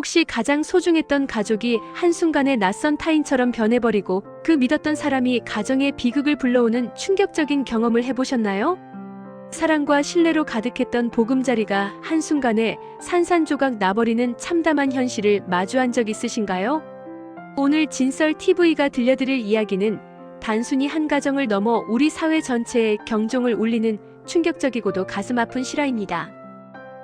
혹시 가장 소중했던 가족이 한순간에 낯선 타인처럼 변해버리고 그 믿었던 사람이 가정의 비극을 불러오는 충격적인 경험을 해보셨나요? 사랑과 신뢰로 가득했던 보금자리가 한순간에 산산조각 나버리는 참담한 현실을 마주한 적 있으신가요? 오늘 진썰TV가 들려드릴 이야기는 단순히 한 가정을 넘어 우리 사회 전체에 경종을 울리는 충격적이고도 가슴 아픈 실화입니다.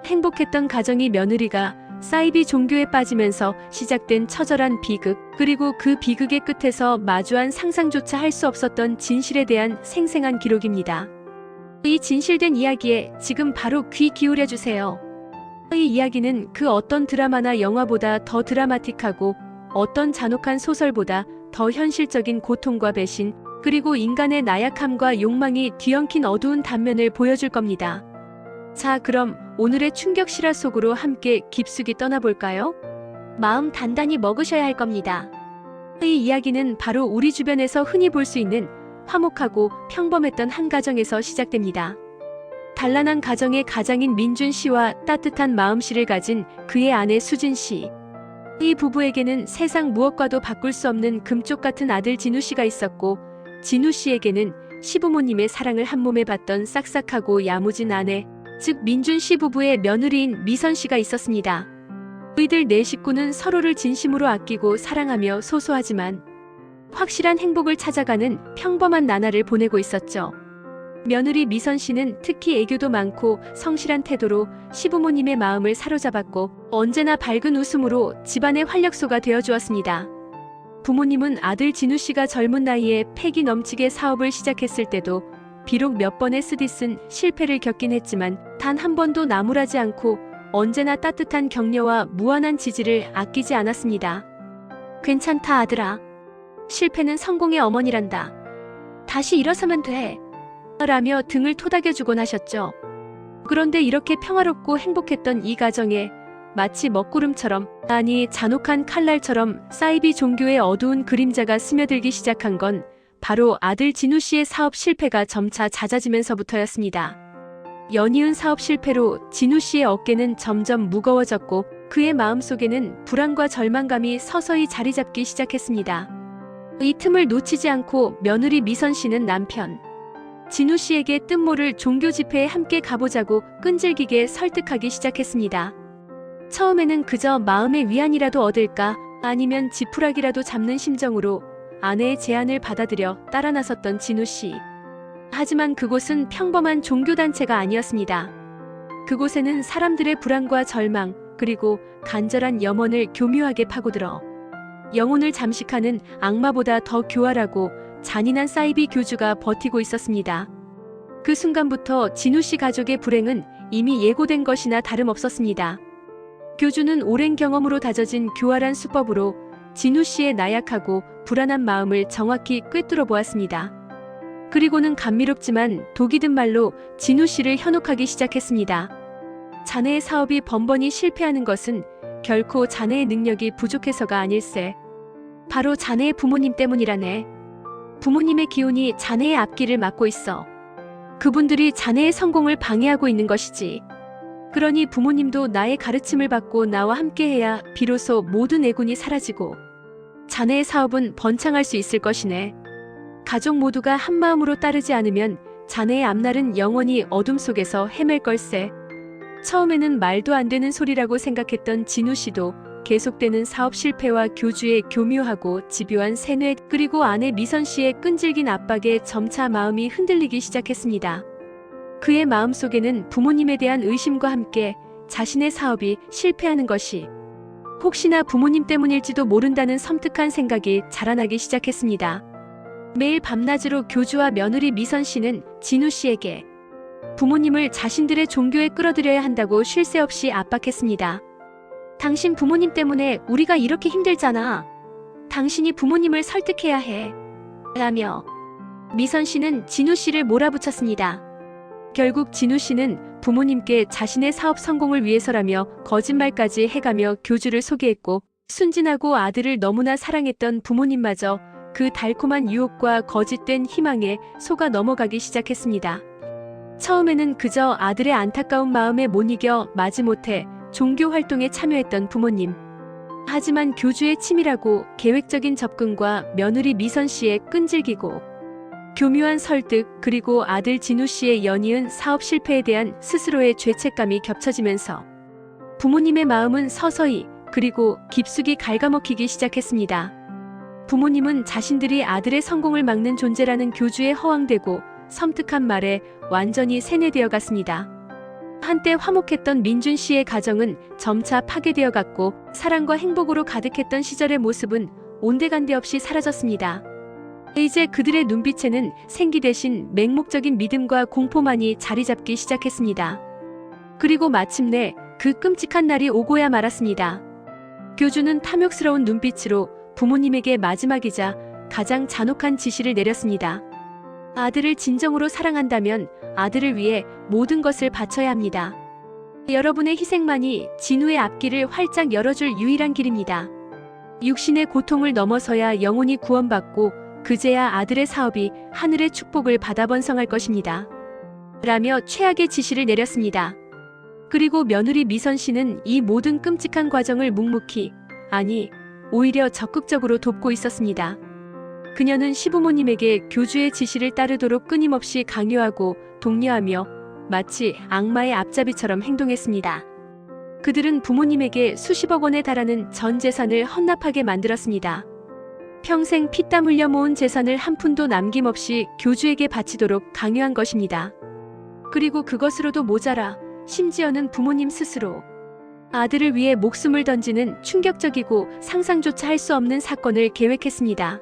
행복했던 가정이 며느리가 사이비 종교에 빠지면서 시작된 처절한 비극, 그리고 그 비극의 끝에서 마주한 상상조차 할 수 없었던 진실에 대한 생생한 기록입니다. 이 진실된 이야기에 지금 바로 귀 기울여 주세요. 이 이야기는 그 어떤 드라마나 영화보다 더 드라마틱하고 어떤 잔혹한 소설보다 더 현실적인 고통과 배신, 그리고 인간의 나약함과 욕망이 뒤엉킨 어두운 단면을 보여줄 겁니다. 자, 그럼 오늘의 충격 실화 속으로 함께 깊숙이 떠나볼까요? 마음 단단히 먹으셔야 할 겁니다. 이 이야기는 바로 우리 주변에서 흔히 볼 수 있는 화목하고 평범했던 한 가정에서 시작됩니다. 단란한 가정의 가장인 민준 씨와 따뜻한 마음씨를 가진 그의 아내 수진 씨. 이 부부에게는 세상 무엇과도 바꿀 수 없는 금쪽 같은 아들 진우 씨가 있었고, 진우 씨에게는 시부모님의 사랑을 한몸에 받던 싹싹하고 야무진 아내, 즉 민준 씨 부부의 며느리인 미선 씨가 있었습니다. 이들 네 식구는 서로를 진심으로 아끼고 사랑하며 소소하지만 확실한 행복을 찾아가는 평범한 나날을 보내고 있었죠. 며느리 미선 씨는 특히 애교도 많고 성실한 태도로 시부모님의 마음을 사로잡았고, 언제나 밝은 웃음으로 집안의 활력소가 되어주었습니다. 부모님은 아들 진우 씨가 젊은 나이에 패기 넘치게 사업을 시작했을 때도 비록 몇 번의 쓰디쓴 실패를 겪긴 했지만 단 한 번도 나무라지 않고 언제나 따뜻한 격려와 무한한 지지를 아끼지 않았습니다. 괜찮다 아들아. 실패는 성공의 어머니란다. 다시 일어서면 돼. 라며 등을 토닥여주곤 하셨죠. 그런데 이렇게 평화롭고 행복했던 이 가정에 마치 먹구름처럼, 아니 잔혹한 칼날처럼 사이비 종교의 어두운 그림자가 스며들기 시작한 건 바로 아들 진우 씨의 사업 실패가 점차 잦아지면서부터였습니다. 연이은 사업 실패로 진우 씨의 어깨는 점점 무거워졌고 그의 마음속에는 불안과 절망감이 서서히 자리 잡기 시작했습니다. 이 틈을 놓치지 않고 며느리 미선 씨는 남편 진우 씨에게 뜻모를 종교 집회에 함께 가보자고 끈질기게 설득하기 시작했습니다. 처음에는 그저 마음의 위안이라도 얻을까, 아니면 지푸라기라도 잡는 심정으로 아내의 제안을 받아들여 따라 나섰던 진우 씨. 하지만 그곳은 평범한 종교단체가 아니었습니다. 그곳에는 사람들의 불안과 절망, 그리고 간절한 염원을 교묘하게 파고들어 영혼을 잠식하는 악마보다 더 교활하고 잔인한 사이비 교주가 버티고 있었습니다. 그 순간부터 진우 씨 가족의 불행은 이미 예고된 것이나 다름없었습니다. 교주는 오랜 경험으로 다져진 교활한 수법으로 진우 씨의 나약하고 불안한 마음을 정확히 꿰뚫어 보았습니다. 그리고는 감미롭지만 독이 든 말로 진우 씨를 현혹하기 시작했습니다. 자네의 사업이 번번이 실패하는 것은 결코 자네의 능력이 부족해서가 아닐세. 바로 자네의 부모님 때문이라네. 부모님의 기운이 자네의 앞길을 막고 있어. 그분들이 자네의 성공을 방해하고 있는 것이지. 그러니 부모님도 나의 가르침을 받고 나와 함께해야 비로소 모든 애군이 사라지고 자네의 사업은 번창할 수 있을 것이네. 가족 모두가 한마음으로 따르지 않으면 자네의 앞날은 영원히 어둠 속에서 헤맬 걸세. 처음에는 말도 안 되는 소리라고 생각했던 진우 씨도 계속되는 사업 실패와 교주의 교묘하고 집요한 세뇌, 그리고 아내 미선 씨의 끈질긴 압박에 점차 마음이 흔들리기 시작했습니다. 그의 마음속에는 부모님에 대한 의심과 함께 자신의 사업이 실패하는 것이 혹시나 부모님 때문일지도 모른다는 섬뜩한 생각이 자라나기 시작했습니다. 매일 밤낮으로 교주와 며느리 미선 씨는 진우 씨에게 부모님을 자신들의 종교에 끌어들여야 한다고 쉴 새 없이 압박했습니다. 당신 부모님 때문에 우리가 이렇게 힘들잖아. 당신이 부모님을 설득해야 해. 라며 미선 씨는 진우 씨를 몰아붙였습니다. 결국 진우 씨는 부모님께 자신의 사업 성공을 위해서라며 거짓말까지 해가며 교주를 소개했고, 순진하고 아들을 너무나 사랑했던 부모님마저 그 달콤한 유혹과 거짓된 희망에 속아 넘어가기 시작했습니다. 처음에는 그저 아들의 안타까운 마음에 못 이겨 마지못해 종교 활동에 참여했던 부모님. 하지만 교주의 치밀하고 계획적인 접근과 며느리 미선 씨의 끈질기고 교묘한 설득, 그리고 아들 진우 씨의 연이은 사업 실패에 대한 스스로의 죄책감이 겹쳐지면서 부모님의 마음은 서서히 그리고 깊숙이 갉아먹히기 시작했습니다. 부모님은 자신들이 아들의 성공을 막는 존재라는 교주에 허황되고 섬뜩한 말에 완전히 세뇌되어 갔습니다. 한때 화목했던 민준 씨의 가정은 점차 파괴되어 갔고, 사랑과 행복으로 가득했던 시절의 모습은 온데간데 없이 사라졌습니다. 이제 그들의 눈빛에는 생기 대신 맹목적인 믿음과 공포만이 자리 잡기 시작했습니다. 그리고 마침내 그 끔찍한 날이 오고야 말았습니다. 교주는 탐욕스러운 눈빛으로 부모님에게 마지막이자 가장 잔혹한 지시를 내렸습니다. 아들을 진정으로 사랑한다면 아들을 위해 모든 것을 바쳐야 합니다. 여러분의 희생만이 진우의 앞길을 활짝 열어줄 유일한 길입니다. 육신의 고통을 넘어서야 영혼이 구원받고 그제야 아들의 사업이 하늘의 축복을 받아 번성할 것입니다. 라며 최악의 지시를 내렸습니다. 그리고 며느리 미선 씨는 이 모든 끔찍한 과정을 묵묵히, 아니 오히려 적극적으로 돕고 있었습니다. 그녀는 시부모님에게 교주의 지시를 따르도록 끊임없이 강요하고 독려하며 마치 악마의 앞잡이처럼 행동했습니다. 그들은 부모님에게 수십억 원에 달하는 전 재산을 헌납하게 만들었습니다. 평생 피땀 흘려 모은 재산을 한 푼도 남김없이 교주에게 바치도록 강요한 것입니다. 그리고 그것으로도 모자라 심지어는 부모님 스스로 아들을 위해 목숨을 던지는 충격적이고 상상조차 할 수 없는 사건을 계획했습니다.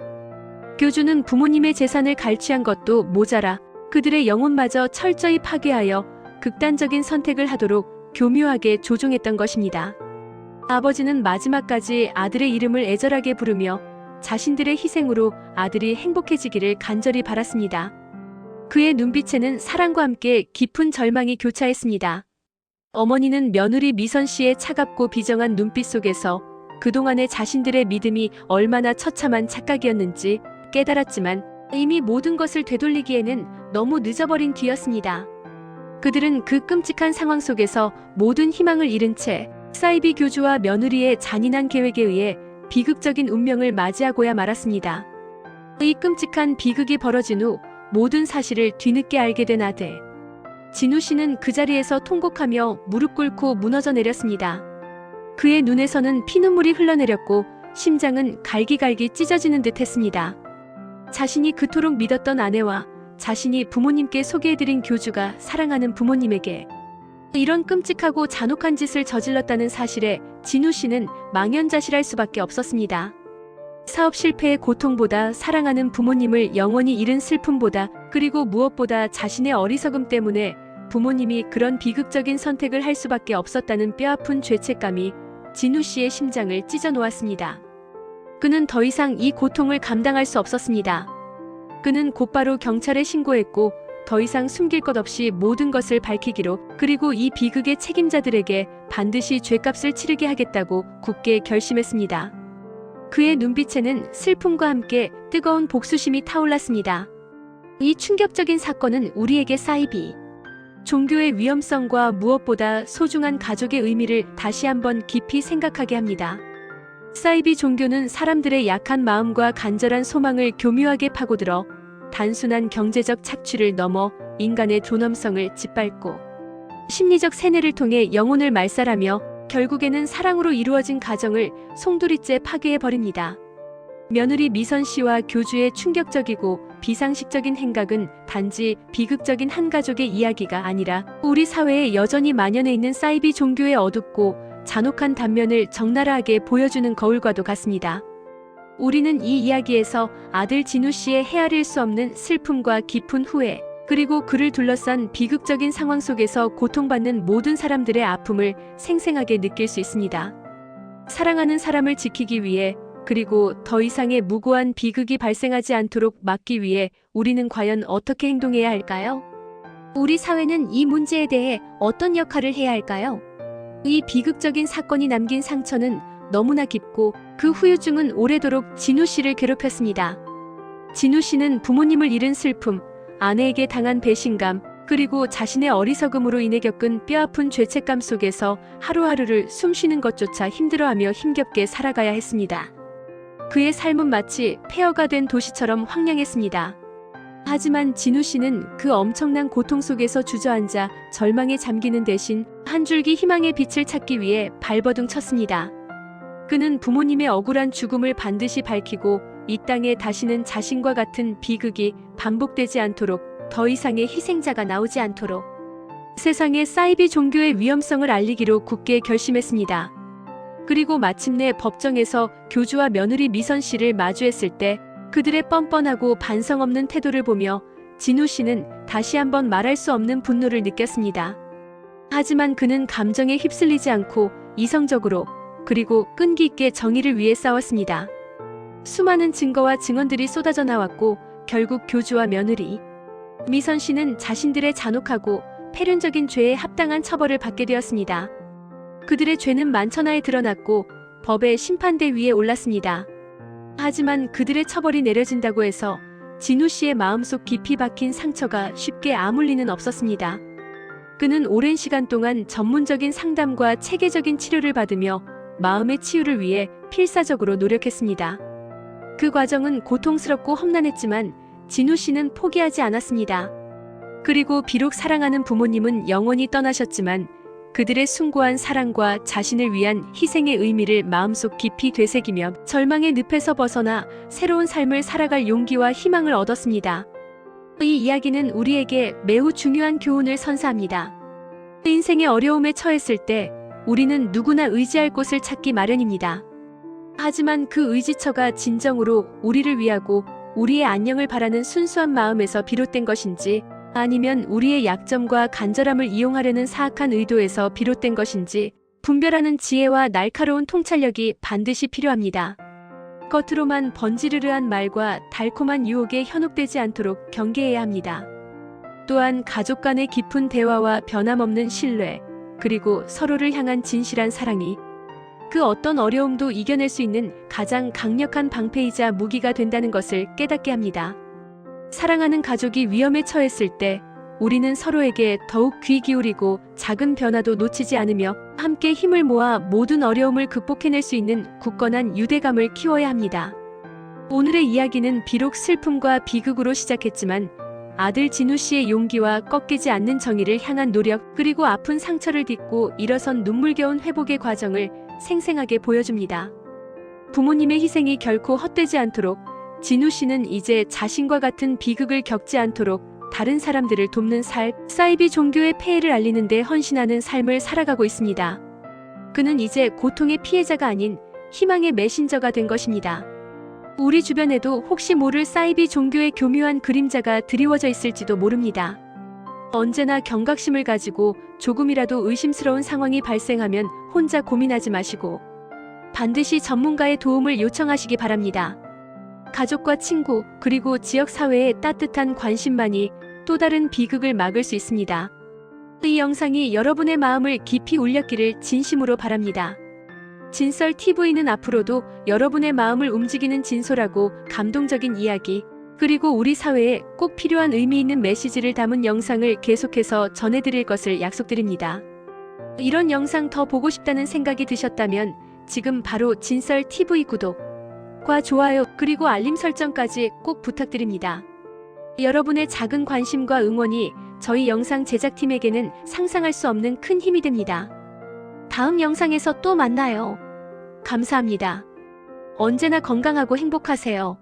교주는 부모님의 재산을 갈취한 것도 모자라 그들의 영혼마저 철저히 파괴하여 극단적인 선택을 하도록 교묘하게 조종했던 것입니다. 아버지는 마지막까지 아들의 이름을 애절하게 부르며 자신들의 희생으로 아들이 행복해지기를 간절히 바랐습니다. 그의 눈빛에는 사랑과 함께 깊은 절망이 교차했습니다. 어머니는 며느리 미선 씨의 차갑고 비정한 눈빛 속에서 그동안의 자신들의 믿음이 얼마나 처참한 착각이었는지 깨달았지만 이미 모든 것을 되돌리기에는 너무 늦어버린 뒤였습니다. 그들은 그 끔찍한 상황 속에서 모든 희망을 잃은 채 사이비 교주와 며느리의 잔인한 계획에 의해 비극적인 운명을 맞이하고야 말았습니다. 이 끔찍한 비극이 벌어진 후 모든 사실을 뒤늦게 알게 된 아들 진우 씨는 그 자리에서 통곡하며 무릎 꿇고 무너져 내렸습니다. 그의 눈에서는 피눈물이 흘러내렸고 심장은 갈기갈기 찢어지는 듯 했습니다. 자신이 그토록 믿었던 아내와 자신이 부모님께 소개해드린 교주가 사랑하는 부모님에게 이런 끔찍하고 잔혹한 짓을 저질렀다는 사실에 진우 씨는 망연자실할 수밖에 없었습니다. 사업 실패의 고통보다 사랑하는 부모님을 영원히 잃은 슬픔보다, 그리고 무엇보다 자신의 어리석음 때문에 부모님이 그런 비극적인 선택을 할 수밖에 없었다는 뼈아픈 죄책감이 진우 씨의 심장을 찢어 놓았습니다. 그는 더 이상 이 고통을 감당할 수 없었습니다. 그는 곧바로 경찰에 신고했고 더 이상 숨길 것 없이 모든 것을 밝히기로, 그리고 이 비극의 책임자들에게 반드시 죄값을 치르게 하겠다고 굳게 결심했습니다. 그의 눈빛에는 슬픔과 함께 뜨거운 복수심이 타올랐습니다. 이 충격적인 사건은 우리에게 사이비 종교의 위험성과 무엇보다 소중한 가족의 의미를 다시 한번 깊이 생각하게 합니다. 사이비 종교는 사람들의 약한 마음과 간절한 소망을 교묘하게 파고들어 단순한 경제적 착취를 넘어 인간의 존엄성을 짓밟고 심리적 세뇌를 통해 영혼을 말살하며 결국에는 사랑으로 이루어진 가정을 송두리째 파괴해버립니다. 며느리 미선 씨와 교주의 충격적이고 비상식적인 행각은 단지 비극적인 한 가족의 이야기가 아니라 우리 사회에 여전히 만연해 있는 사이비 종교의 어둡고 잔혹한 단면을 적나라하게 보여주는 거울과도 같습니다. 우리는 이 이야기에서 아들 진우 씨의 헤아릴 수 없는 슬픔과 깊은 후회, 그리고 그를 둘러싼 비극적인 상황 속에서 고통받는 모든 사람들의 아픔을 생생하게 느낄 수 있습니다. 사랑하는 사람을 지키기 위해, 그리고 더 이상의 무고한 비극이 발생하지 않도록 막기 위해 우리는 과연 어떻게 행동해야 할까요? 우리 사회는 이 문제에 대해 어떤 역할을 해야 할까요? 이 비극적인 사건이 남긴 상처는 너무나 깊고 그 후유증은 오래도록 진우 씨를 괴롭혔습니다. 진우 씨는 부모님을 잃은 슬픔, 아내에게 당한 배신감, 그리고 자신의 어리석음으로 인해 겪은 뼈아픈 죄책감 속에서 하루하루를 숨쉬는 것조차 힘들어하며 힘겹게 살아가야 했습니다. 그의 삶은 마치 폐허가 된 도시처럼 황량했습니다. 하지만 진우 씨는 그 엄청난 고통 속에서 주저앉아 절망에 잠기는 대신 한 줄기 희망의 빛을 찾기 위해 발버둥 쳤습니다. 그는 부모님의 억울한 죽음을 반드시 밝히고 이 땅에 다시는 자신과 같은 비극이 반복되지 않도록, 더 이상의 희생자가 나오지 않도록 세상에 사이비 종교의 위험성을 알리기로 굳게 결심했습니다. 그리고 마침내 법정에서 교주와 며느리 미선 씨를 마주했을 때 그들의 뻔뻔하고 반성 없는 태도를 보며 진우 씨는 다시 한번 말할 수 없는 분노를 느꼈습니다. 하지만 그는 감정에 휩쓸리지 않고 이성적으로, 그리고 끈기 있게 정의를 위해 싸웠습니다. 수많은 증거와 증언들이 쏟아져 나왔고 결국 교주와 며느리 미선 씨는 자신들의 잔혹하고 폐륜적인 죄에 합당한 처벌을 받게 되었습니다. 그들의 죄는 만천하에 드러났고 법의 심판대 위에 올랐습니다. 하지만 그들의 처벌이 내려진다고 해서 진우 씨의 마음속 깊이 박힌 상처가 쉽게 아물 리는 없었습니다. 그는 오랜 시간 동안 전문적인 상담과 체계적인 치료를 받으며 마음의 치유를 위해 필사적으로 노력했습니다. 그 과정은 고통스럽고 험난했지만 진우 씨는 포기하지 않았습니다. 그리고 비록 사랑하는 부모님은 영원히 떠나셨지만 그들의 숭고한 사랑과 자신을 위한 희생의 의미를 마음속 깊이 되새기며 절망의 늪에서 벗어나 새로운 삶을 살아갈 용기와 희망을 얻었습니다. 이 이야기는 우리에게 매우 중요한 교훈을 선사합니다. 인생의 어려움에 처했을 때 우리는 누구나 의지할 곳을 찾기 마련입니다. 하지만 그 의지처가 진정으로 우리를 위하고 우리의 안녕을 바라는 순수한 마음에서 비롯된 것인지, 아니면 우리의 약점과 간절함을 이용하려는 사악한 의도에서 비롯된 것인지 분별하는 지혜와 날카로운 통찰력이 반드시 필요합니다. 겉으로만 번지르르한 말과 달콤한 유혹에 현혹되지 않도록 경계해야 합니다. 또한 가족 간의 깊은 대화와 변함없는 신뢰, 그리고 서로를 향한 진실한 사랑이 그 어떤 어려움도 이겨낼 수 있는 가장 강력한 방패이자 무기가 된다는 것을 깨닫게 합니다. 사랑하는 가족이 위험에 처했을 때 우리는 서로에게 더욱 귀 기울이고 작은 변화도 놓치지 않으며 함께 힘을 모아 모든 어려움을 극복해낼 수 있는 굳건한 유대감을 키워야 합니다. 오늘의 이야기는 비록 슬픔과 비극으로 시작했지만 아들 진우 씨의 용기와 꺾이지 않는 정의를 향한 노력, 그리고 아픈 상처를 딛고 일어선 눈물겨운 회복의 과정을 생생하게 보여줍니다. 부모님의 희생이 결코 헛되지 않도록 진우 씨는 이제 자신과 같은 비극을 겪지 않도록 다른 사람들을 돕는 사이비 종교의 폐해를 알리는 데 헌신하는 삶을 살아가고 있습니다. 그는 이제 고통의 피해자가 아닌 희망의 메신저가 된 것입니다. 우리 주변에도 혹시 모를 사이비 종교의 교묘한 그림자가 드리워져 있을지도 모릅니다. 언제나 경각심을 가지고 조금이라도 의심스러운 상황이 발생하면 혼자 고민하지 마시고 반드시 전문가의 도움을 요청하시기 바랍니다. 가족과 친구, 그리고 지역사회의 따뜻한 관심만이 또 다른 비극을 막을 수 있습니다. 이 영상이 여러분의 마음을 깊이 울렸기를 진심으로 바랍니다. 진설TV는 앞으로도 여러분의 마음을 움직이는 진솔하고 감동적인 이야기, 그리고 우리 사회에 꼭 필요한 의미 있는 메시지를 담은 영상을 계속해서 전해드릴 것을 약속드립니다. 이런 영상 더 보고 싶다는 생각이 드셨다면 지금 바로 진설TV 구독과 좋아요, 그리고 알림 설정까지 꼭 부탁드립니다. 여러분의 작은 관심과 응원이 저희 영상 제작팀에게는 상상할 수 없는 큰 힘이 됩니다. 다음 영상에서 또 만나요. 감사합니다. 언제나 건강하고 행복하세요.